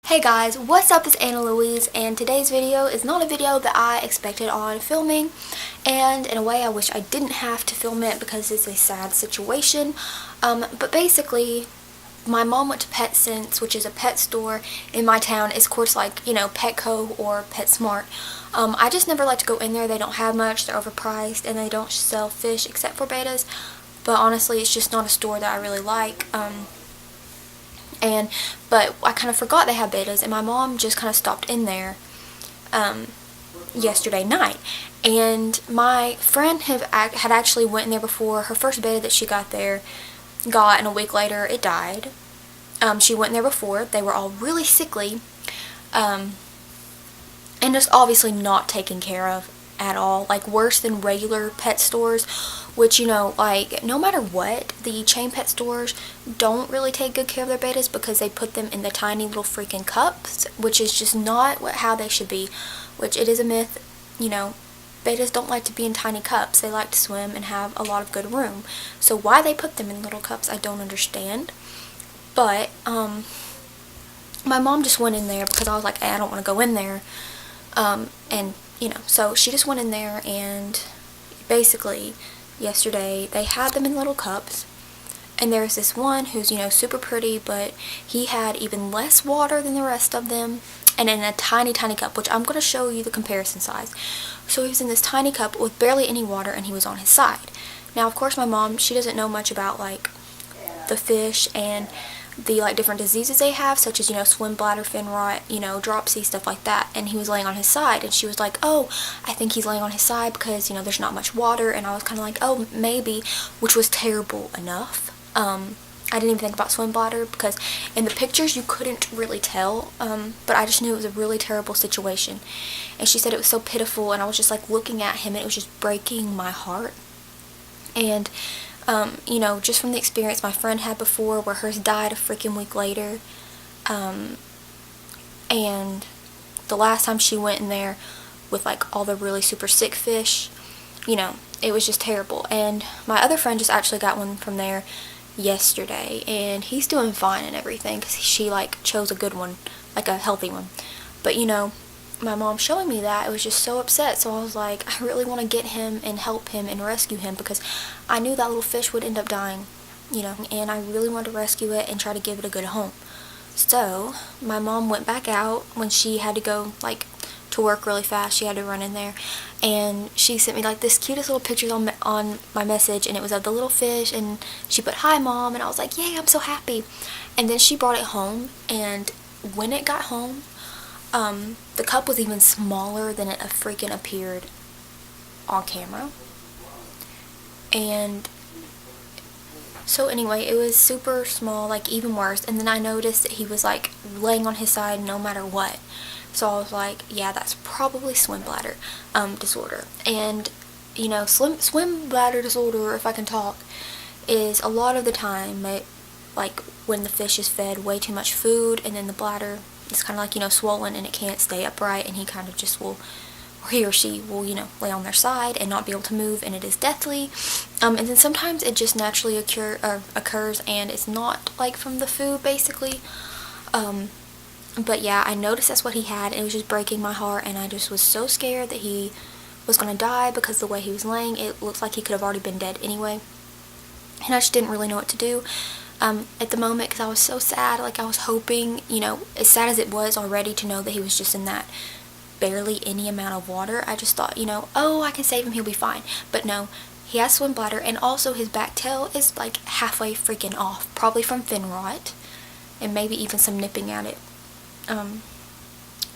Hey guys, what's up? It's ItsAnnaLouise, and today's video is not a video that I expected on filming, and in a way I wish I didn't have to film it because it's a sad situation. But basically, my mom went to PetSense, which is a pet store in my town. It's of course like, you know, Petco or PetSmart. I just never like to go in there. They don't have much, they're overpriced, and they don't sell fish except for bettas. But honestly, it's just not a store that I really like. But I kind of forgot they had bettas, and my mom just kind of stopped in there yesterday night, and my friend had actually went in there before. Her first betta that she got, and a week later it died. She went in there before. They were all really sickly, and just obviously not taken care of at all, like worse than regular pet stores, which, you know, like no matter what, the chain pet stores don't really take good care of their bettas because they put them in the tiny little freaking cups, which is just not how they should be, which it is a myth. You know, bettas don't like to be in tiny cups. They like to swim and have a lot of good room. So why they put them in little cups, I don't understand. But my mom just went in there because I was like, hey, I don't want to go in there, and you know, so she just went in there, and basically yesterday they had them in little cups, and there's this one who's, you know, super pretty, but he had even less water than the rest of them, and in a tiny cup, which I'm going to show you the comparison size. So he was in this tiny cup with barely any water, and he was on his side. Now of course my mom, she doesn't know much about like the fish and the like different diseases they have, such as, you know, swim bladder, fin rot, you know, dropsy, stuff like that. And he was laying on his side, and she was like, oh, I think he's laying on his side because, you know, there's not much water. And I was kind of like, oh, maybe, which was terrible enough. I didn't even think about swim bladder because in the pictures you couldn't really tell, but I just knew it was a really terrible situation. And she said it was so pitiful, and I was just like looking at him, and it was just breaking my heart. And you know, just from the experience my friend had before where hers died a freaking week later, and the last time she went in there with like all the really super sick fish, you know, it was just terrible. And my other friend just actually got one from there yesterday, and he's doing fine and everything because she like chose a good one, like a healthy one. But you know, my mom showing me that, it was just so upset. So I was like, I really want to get him and help him and rescue him because I knew that little fish would end up dying, you know, and I really wanted to rescue it and try to give it a good home. So my mom went back out when she had to go like to work really fast. She had to run in there, and she sent me like this cutest little picture on my message, and it was of the little fish, and she put, hi mom, and I was like, yay, I'm so happy. And then she brought it home, and when it got home, the cup was even smaller than it freaking appeared on camera. And so anyway, it was super small, like even worse. And then I noticed that he was like laying on his side no matter what. So I was like, yeah, that's probably swim bladder disorder. And you know, swim bladder disorder, if I can talk, is a lot of the time like when the fish is fed way too much food, and then the bladder, it's kind of like, you know, swollen, and it can't stay upright, and he kind of just will, or he or she will, you know, lay on their side and not be able to move, and it is deathly. And then sometimes it just naturally occurs, and it's not like from the food basically. But yeah, I noticed that's what he had, and it was just breaking my heart, and I just was so scared that he was going to die because the way he was laying, it looks like he could have already been dead anyway. And I just didn't really know what to do at the moment because I was so sad. Like I was hoping, you know, as sad as it was already to know that he was just in that barely any amount of water, I just thought, you know, oh, I can save him, he'll be fine. But no, he has swim bladder, and also his back tail is like halfway freaking off, probably from fin rot, and maybe even some nipping at it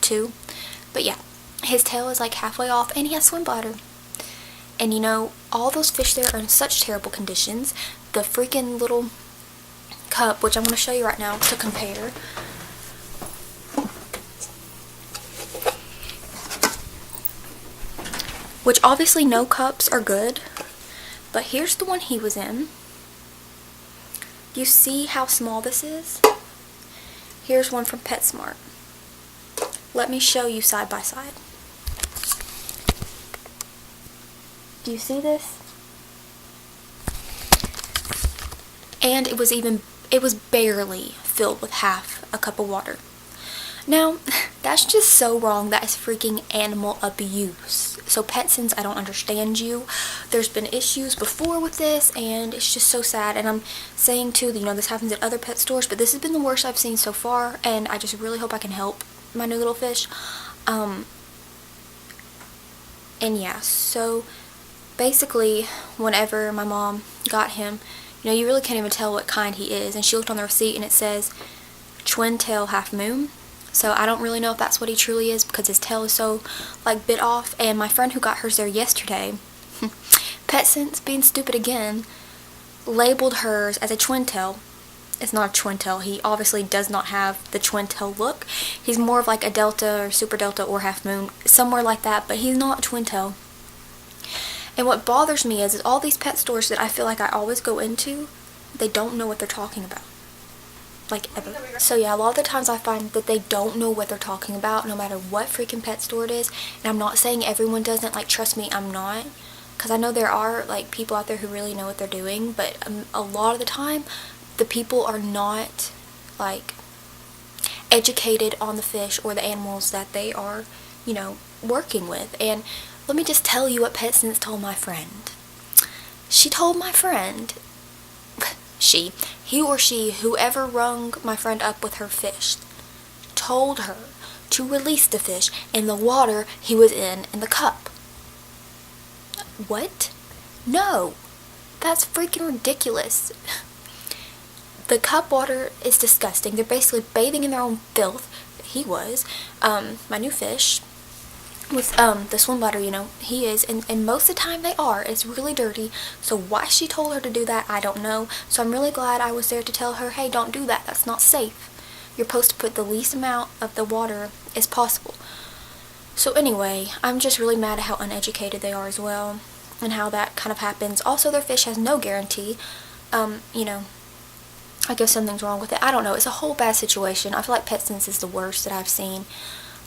too. But yeah, his tail is like halfway off, and he has swim bladder. And you know, all those fish there are in such terrible conditions. The freaking little cup, which I'm going to show you right now to compare, which obviously no cups are good, but here's the one he was in. You see how small this is? Here's one from PetSmart. Let me show you side by side. Do you see this? And it was barely filled with half a cup of water. Now, that's just so wrong. That is freaking animal abuse. So PetSense, I don't understand you. There's been issues before with this, and it's just so sad. And I'm saying too that, you know, this happens at other pet stores, but this has been the worst I've seen so far, and I just really hope I can help my new little fish. And yeah, so basically, whenever my mom got him, you know, you really can't even tell what kind he is. And she looked on the receipt and it says twin tail half moon. So I don't really know if that's what he truly is because his tail is so like bit off. And my friend who got hers there yesterday, PetSense being stupid again, labeled hers as a twin tail. It's not a twin tail. He obviously does not have the twin tail look. He's more of like a delta or super delta or half moon, somewhere like that, but he's not a twin tail. And what bothers me is all these pet stores that I feel like I always go into, they don't know what they're talking about. Like, ever. So yeah, a lot of the times I find that they don't know what they're talking about, no matter what freaking pet store it is. And I'm not saying everyone doesn't, like, trust me, I'm not. Because I know there are, like, people out there who really know what they're doing, but a lot of the time, the people are not, like, educated on the fish or the animals that they are, you know, working with. And let me just tell you what PetSense told my friend. She told my friend, he or she, whoever rung my friend up with her fish, told her to release the fish in the water he was in the cup. What? No. That's freaking ridiculous. The cup water is disgusting. They're basically bathing in their own filth. He was. My new fish with the swim bladder, you know, he is, and most of the time they are. It's really dirty. So why she told her to do that, I don't know. So I'm really glad I was there to tell her, hey, don't do that. That's not safe. You're supposed to put the least amount of the water as possible. So anyway, I'm just really mad at how uneducated they are as well, and how that kind of happens. Also, their fish has no guarantee. You know, I guess something's wrong with it. I don't know. It's a whole bad situation. I feel like PetSense is the worst that I've seen.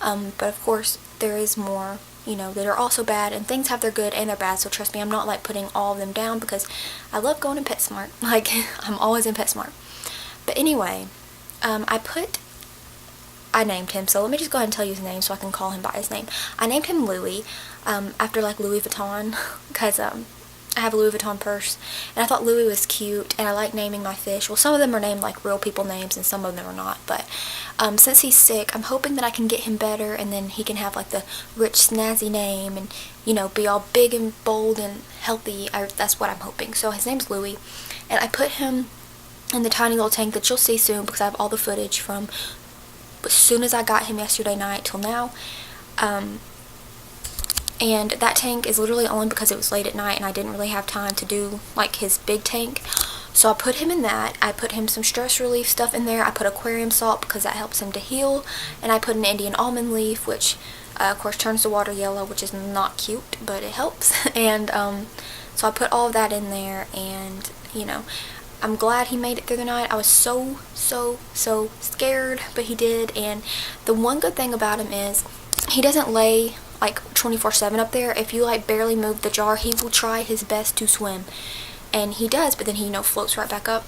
But of course, there is more, you know, that are also bad, and things have their good and their bad, so trust me, I'm not, like, putting all of them down, because I love going to PetSmart. Like, I'm always in PetSmart. But anyway, I named him, so let me just go ahead and tell you his name so I can call him by his name. I named him Louis, after, like, Louis Vuitton, because, I have a Louis Vuitton purse, and I thought Louis was cute, and I like naming my fish. Well, some of them are named like real people names, and some of them are not, but since he's sick, I'm hoping that I can get him better, and then he can have like the rich, snazzy name, and, you know, be all big and bold and healthy. That's what I'm hoping. So his name's Louis, and I put him in the tiny little tank that you'll see soon, because I have all the footage from as soon as I got him yesterday night till now. And that tank is literally only because it was late at night and I didn't really have time to do like his big tank. So I put him in that. I put him some stress relief stuff in there. I put aquarium salt because that helps him to heal. And I put an Indian almond leaf, which of course turns the water yellow, which is not cute, but it helps. And so I put all of that in there, and, you know, I'm glad he made it through the night. I was so scared, but he did. And the one good thing about him is he doesn't lay like 24/7 up there. If you like barely move the jar, he will try his best to swim, and he does, but then he, you know, floats right back up.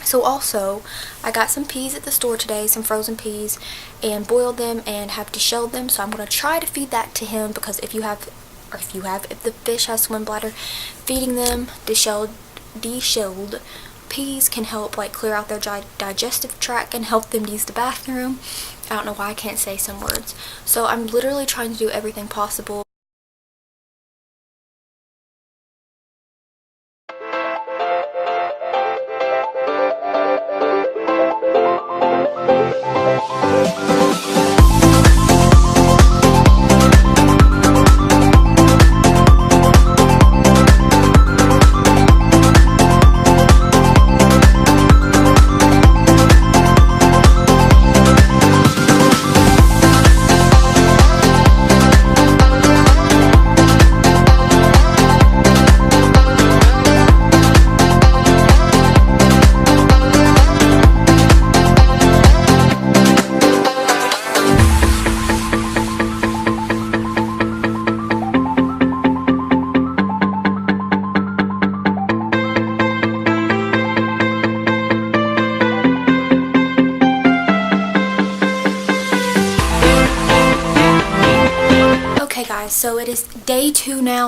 So also, I got some peas at the store today, some frozen peas, and boiled them and have deshelled them. So I'm going to try to feed that to him, because if the fish has swim bladder, feeding them deshelled peas can help like clear out their digestive tract and help them use the bathroom. I don't know why I can't say some words. So I'm literally trying to do everything possible. Hey guys, so it is day 2 now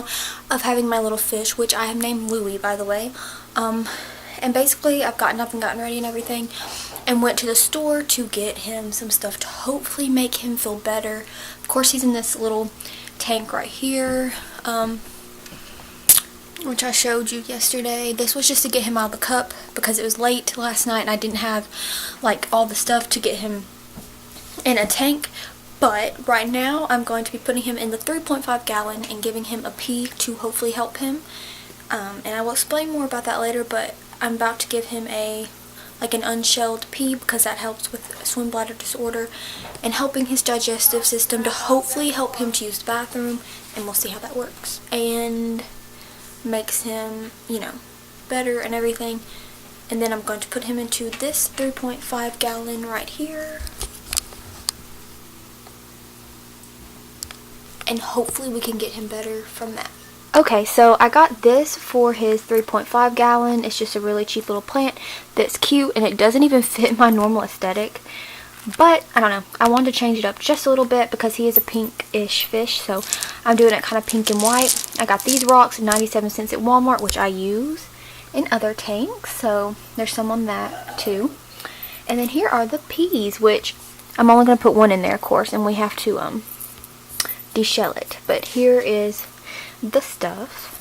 of having my little fish, which I have named Louie, by the way. And basically I've gotten up and gotten ready and everything and went to the store to get him some stuff to hopefully make him feel better. Of course, he's in this little tank right here, which I showed you yesterday. This was just to get him out of the cup because it was late last night and I didn't have like all the stuff to get him in a tank. But right now I'm going to be putting him in the 3.5 gallon and giving him a pee to hopefully help him. And I will explain more about that later, but I'm about to give him an unshelled pee because that helps with swim bladder disorder and helping his digestive system to hopefully help him to use the bathroom, and we'll see how that works. And makes him, better and everything. And then I'm going to put him into this 3.5 gallon right here. And hopefully we can get him better from that. Okay, so I got this for his 3.5 gallon. It's just a really cheap little plant that's cute, and it doesn't even fit my normal aesthetic. But, I don't know, I wanted to change it up just a little bit because he is a pink-ish fish, so I'm doing it kind of pink and white. I got these rocks, 97 cents at Walmart, which I use in other tanks, so there's some on that too. And then here are the peas, which I'm only going to put one in there, of course, and we have to de-shell it. But here is the stuff.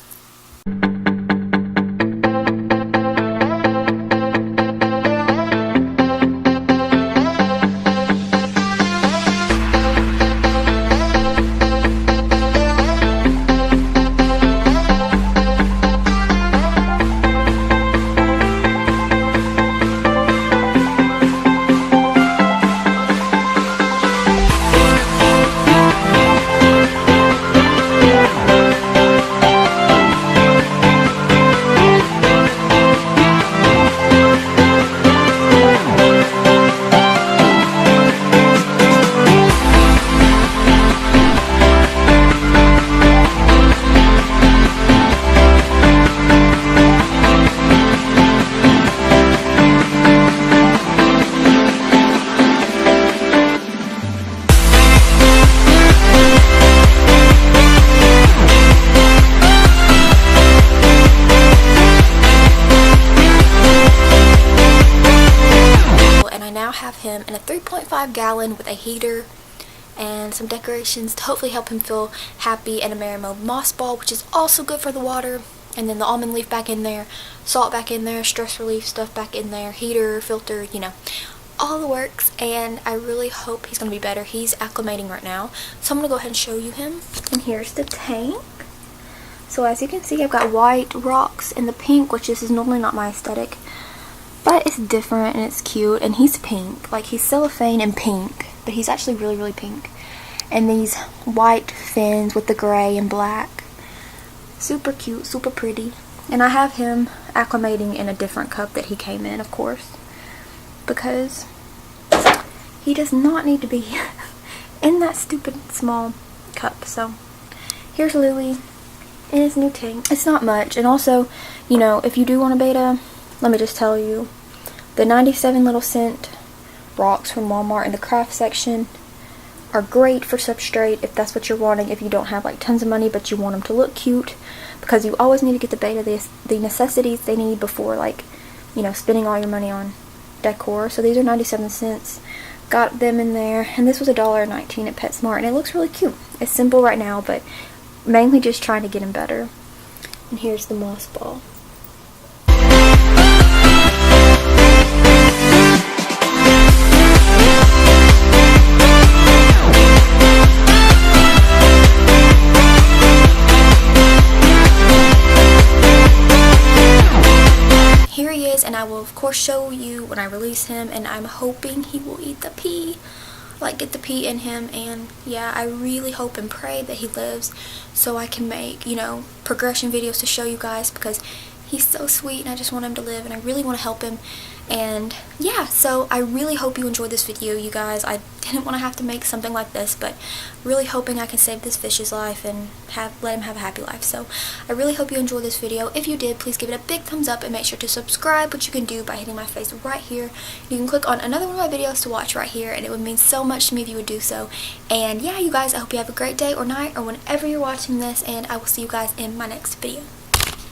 Have him in a 3.5 gallon with a heater and some decorations to hopefully help him feel happy, and a Merimo moss ball, which is also good for the water, and then the almond leaf back in there, salt back in there, stress relief stuff back in there, heater, filter, all the works. And I really hope he's going to be better. He's acclimating right now, so I'm going to go ahead and show you him. And here's the tank. So as you can see, I've got white rocks and the pink, which this is normally not my aesthetic. But it's different and it's cute, and he's pink. Like, he's cellophane and pink, but he's actually really, really pink. And these white fins with the gray and black. Super cute, super pretty. And I have him acclimating in a different cup that he came in, of course, because he does not need to be in that stupid small cup. So here's Louie in his new tank. It's not much, and also, if you do want a beta, let me just tell you, the 97 little cent rocks from Walmart in the craft section are great for substrate if that's what you're wanting, if you don't have like tons of money but you want them to look cute, because you always need to get the beta, the necessities they need before spending all your money on decor. So these are 97 cents. Got them in there, and this was $1.19 at PetSmart, and it looks really cute. It's simple right now, but mainly just trying to get him better. And here's the moss ball. Here he is, and I will of course show you when I release him, and I'm hoping he will eat the pee, get the pee in him. And yeah, I really hope and pray that he lives so I can make, progression videos to show you guys, because he's so sweet and I just want him to live, and I really want to help him And yeah, so I really hope you enjoyed this video, you guys. I didn't want to have to make something like this, but really hoping I can save this fish's life and let him have a happy life. So I really hope you enjoyed this video. If you did, please give it a big thumbs up and make sure to subscribe, which you can do by hitting my face right here. You can click on another one of my videos to watch right here, and it would mean so much to me if you would do so. And yeah, you guys, I hope you have a great day or night or whenever you're watching this, and I will see you guys in my next video.